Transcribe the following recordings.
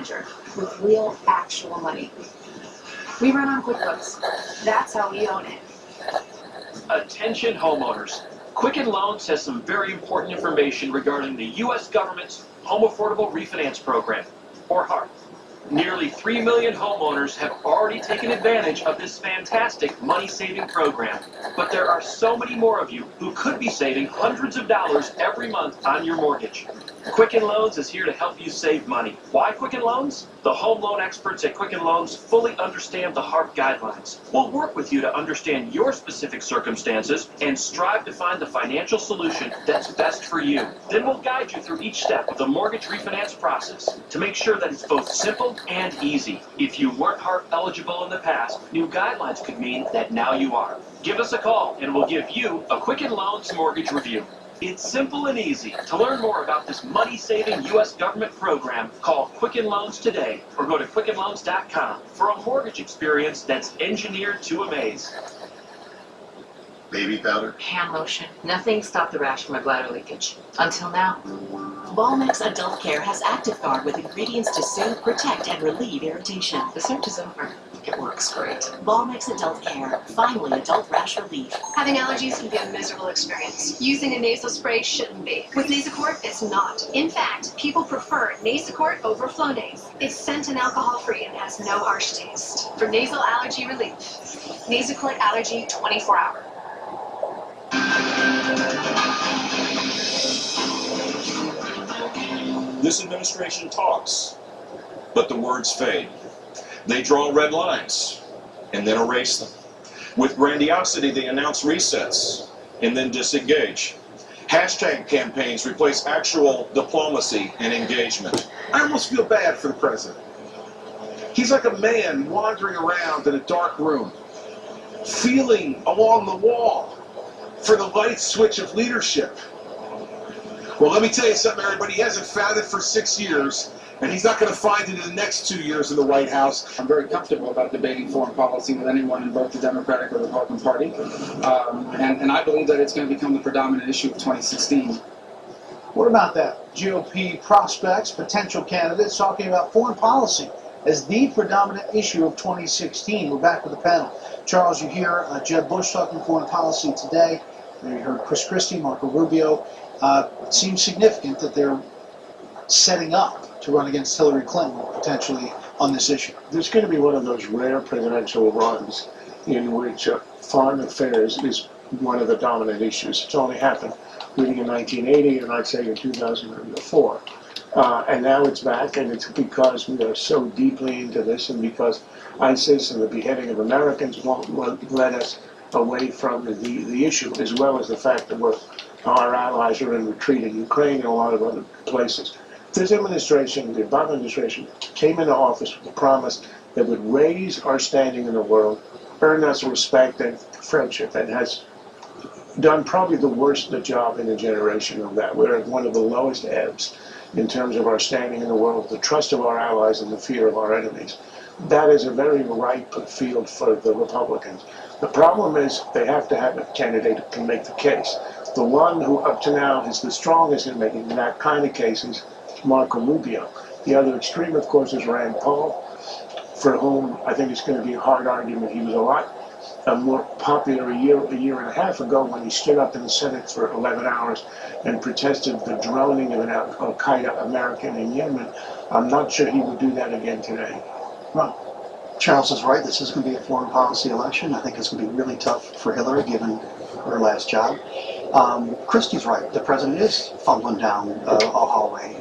manager with real, actual money. We run on QuickBooks. That's how we own it. Attention homeowners. Quicken Loans has some very important information regarding the U.S. government's Home Affordable Refinance Program, or HARP. Nearly 3 million homeowners have already taken advantage of this fantastic money-saving program. But there are so many more of you who could be saving hundreds of dollars every month on your mortgage. Quicken Loans is here to help you save money. Why Quicken Loans? The home loan experts at Quicken Loans fully understand the HARP guidelines. We'll work with you to understand your specific circumstances and strive to find the financial solution that's best for you. Then we'll guide you through each step of the mortgage refinance process to make sure that it's both simple and easy. If you weren't HARP eligible in the past, new guidelines could mean that now you are. Give us a call and we'll give you a Quicken Loans mortgage review. It's simple and easy. To learn more about this money-saving U.S. government program, call Quicken Loans today or go to quickenloans.com for a mortgage experience that's engineered to amaze. Baby powder? Hand lotion. Nothing stopped the rash from my bladder leakage. Until now. Balmex Adult Care has Active Guard with ingredients to soothe, protect, and relieve irritation. The search is over. It works great. Balmex Adult Care. Finally, adult rash relief. Having allergies can be a miserable experience. Using a nasal spray shouldn't be. With Nasacort, it's not. In fact, people prefer Nasacort over Flonase. It's scent and alcohol-free and has no harsh taste. For nasal allergy relief, Nasacort Allergy 24-hour. This administration talks, but the words fade. They draw red lines and then erase them. With grandiosity, they announce resets and then disengage. Hashtag campaigns replace actual diplomacy and engagement. I almost feel bad for the president. He's like a man wandering around in a dark room, feeling along the wall for the light switch of leadership. Well, let me tell you something, everybody. He hasn't found it for 6 years, and he's not going to find it in the next 2 years in the White House. I'm very comfortable about debating foreign policy with anyone in both the Democratic or the Republican Party, and I believe that it's going to become the predominant issue of 2016. What about that? GOP prospects, potential candidates talking about foreign policy as the predominant issue of 2016. We're back with the panel. Charles, you hear Jeb Bush talking foreign policy today. You heard Chris Christie, Marco Rubio. It seems significant that they're setting up to run against Hillary Clinton potentially on this issue. There's going to be one of those rare presidential runs in which foreign affairs is one of the dominant issues. It's only happened really in 1980 and I'd say in 2004. And now it's back, and it's because we are so deeply into this and because ISIS and the beheading of Americans won't let us away from the issue, as well as the fact that our allies are in retreat in Ukraine and a lot of other places. This administration, the Obama administration, came into office with a promise that would raise our standing in the world, earn us respect and friendship, and has done probably the worst job in a generation of that. We're at one of the lowest ebbs in terms of our standing in the world, the trust of our allies and the fear of our enemies. That is a very ripe field for the Republicans. The problem is they have to have a candidate who can make the case. The one who up to now is the strongest in making that kind of case is Marco Rubio. The other extreme, of course, is Rand Paul, for whom I think it's going to be a hard argument. He was a lot more popular a year and a half ago when he stood up in the Senate for 11 hours and protested the droning of an Al-Qaeda American in Yemen. I'm not sure he would do that again today. Well, Charles is right. This is going to be a foreign policy election. I think it's going to be really tough for Hillary given her last job. Christie's right. The president is fumbling down a hallway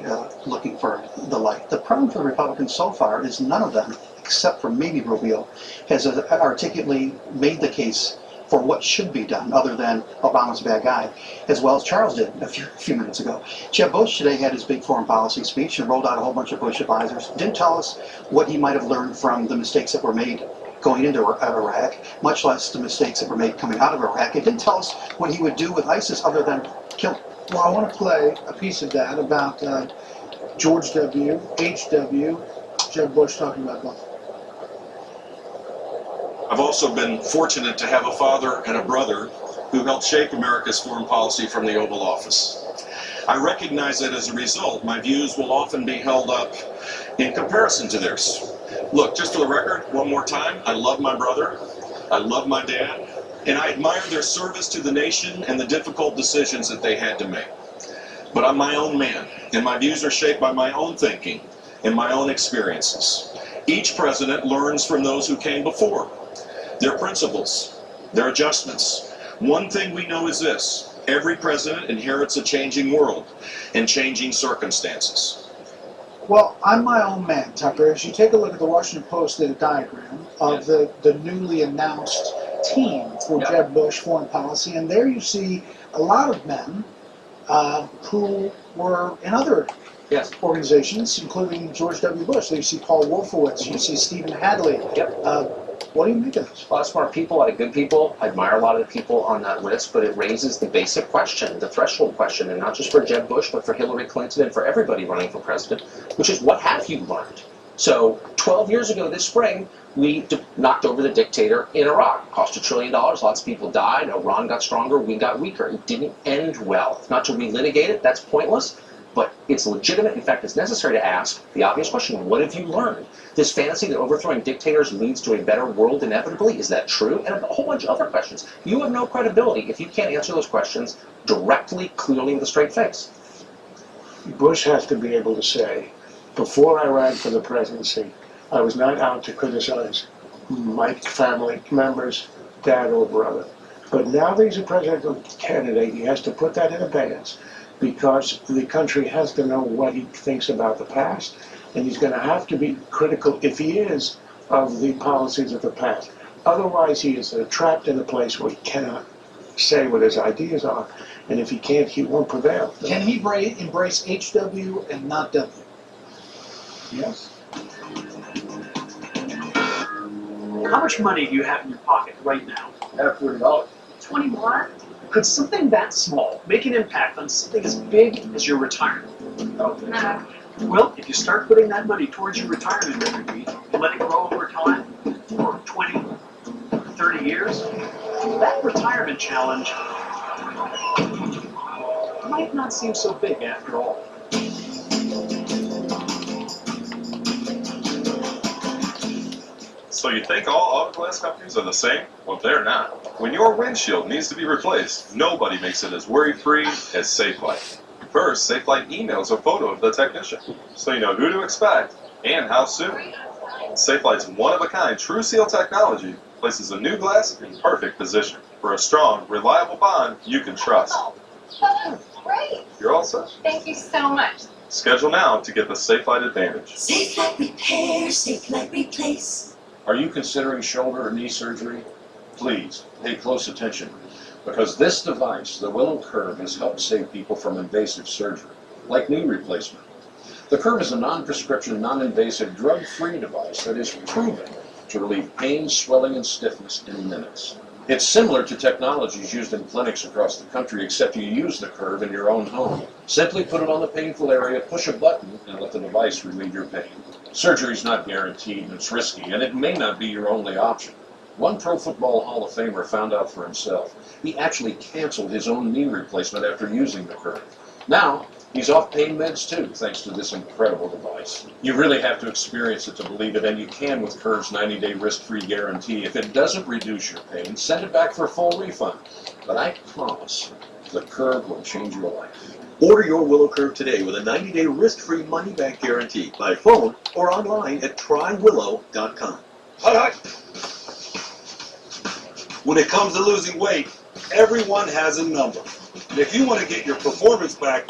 looking for the light. The problem for the Republicans so far is none of them, except for maybe Rubio, has articulately made the case for what should be done, other than Obama's a bad guy, as well as Charles did a few minutes ago. Jeb Bush today had his big foreign policy speech and rolled out a whole bunch of Bush advisors. Didn't tell us what he might have learned from the mistakes that were made going into Iraq, much less the mistakes that were made coming out of Iraq. It didn't tell us what he would do with ISIS other than kill. Well, I want to play a piece of that about George W., H.W., Jeb Bush talking about both. I've also been fortunate to have a father and a brother who helped shape America's foreign policy from the Oval Office. I recognize that as a result, my views will often be held up in comparison to theirs. Look, just for the record, one more time, I love my brother, I love my dad, and I admire their service to the nation and the difficult decisions that they had to make. But I'm my own man, and my views are shaped by my own thinking and my own experiences. Each president learns from those who came before, their principles, their adjustments. One thing we know is this: every president inherits a changing world and changing circumstances. Well, I'm my own man, Tucker. As you take a look at the Washington Post did a diagram of the newly announced team for Jeb Bush foreign policy, and there you see a lot of men who were in other organizations, including George W. Bush. So you see Paul Wolfowitz, you see Stephen Hadley. What do you make of this? A lot of smart people, a lot of good people. I admire a lot of the people on that list, but it raises the basic question, the threshold question, and not just for Jeb Bush, but for Hillary Clinton and for everybody running for president, which is, what have you learned? So 12 years ago this spring, we knocked over the dictator in Iraq. Cost $1 trillion, lots of people died, Iran got stronger, we got weaker. It didn't end well. Not to relitigate it, that's pointless, but it's legitimate. In fact, it's necessary to ask the obvious question: what have you learned? This fantasy that overthrowing dictators leads to a better world inevitably, is that true? And a whole bunch of other questions. You have no credibility if you can't answer those questions directly, clearly, with a straight face. Bush has to be able to say, before I ran for the presidency, I was not out to criticize my family members, dad or brother. But now that he's a presidential candidate, he has to put that in abeyance, because the country has to know what he thinks about the past, and he's going to have to be critical, if he is, of the policies of the past. Otherwise, he is trapped in a place where he cannot say what his ideas are, and if he can't, he won't prevail. Can he embrace HW and not W? Yes. How much money do you have in your pocket right now? $40. 20 more? Could something that small make an impact on something as big as your retirement? No. Well, if you start putting that money towards your retirement every week and let it grow over time for 20, 30 years, that retirement challenge might not seem so big after all. So you think all auto glass companies are the same? Well, they're not. When your windshield needs to be replaced, nobody makes it as worry-free as Safelite. First, Safelite emails a photo of the technician, so you know who to expect and how soon. Safelite's one-of-a-kind True Seal technology places a new glass in perfect position for a strong, reliable bond you can trust. Oh, great. You're all set. Thank you so much. Schedule now to get the Safelite Advantage. Safelite repair, Safelite replace. Are you considering shoulder or knee surgery? Please pay close attention, because this device, the Willow Curve, has helped save people from invasive surgery, like knee replacement. The Curve is a non-prescription, non-invasive, drug-free device that is proven to relieve pain, swelling, and stiffness in minutes. It's similar to technologies used in clinics across the country, except you use the Curve in your own home. Simply put it on the painful area, push a button, and let the device relieve your pain. Surgery is not guaranteed, and it's risky, and it may not be your only option. One Pro Football Hall of Famer found out for himself. He actually canceled his own knee replacement after using the Curve. Now, he's off pain meds too, thanks to this incredible device. You really have to experience it to believe it, and you can with Curve's 90-day risk-free guarantee. If it doesn't reduce your pain, send it back for a full refund. But I promise, the Curve will change your life. Order your Willow Curve today with a 90-day risk-free money-back guarantee by phone or online at trywillow.com. Hi. When it comes to losing weight, everyone has a number. And if you want to get your performance back,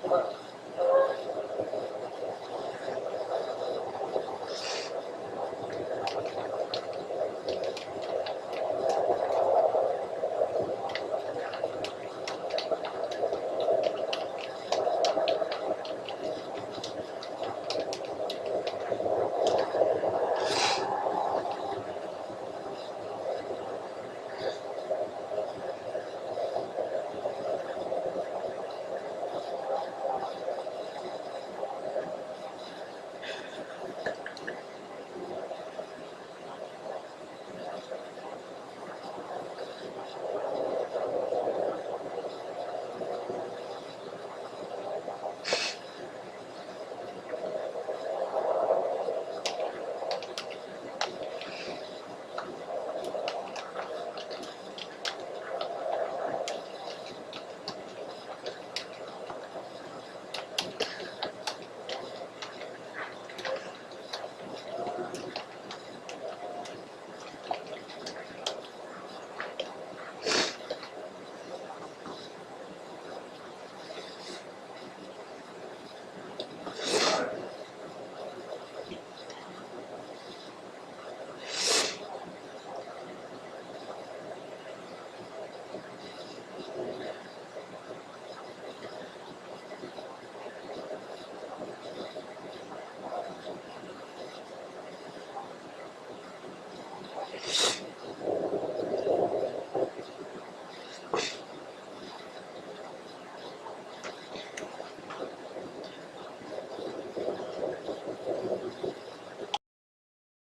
Decorah.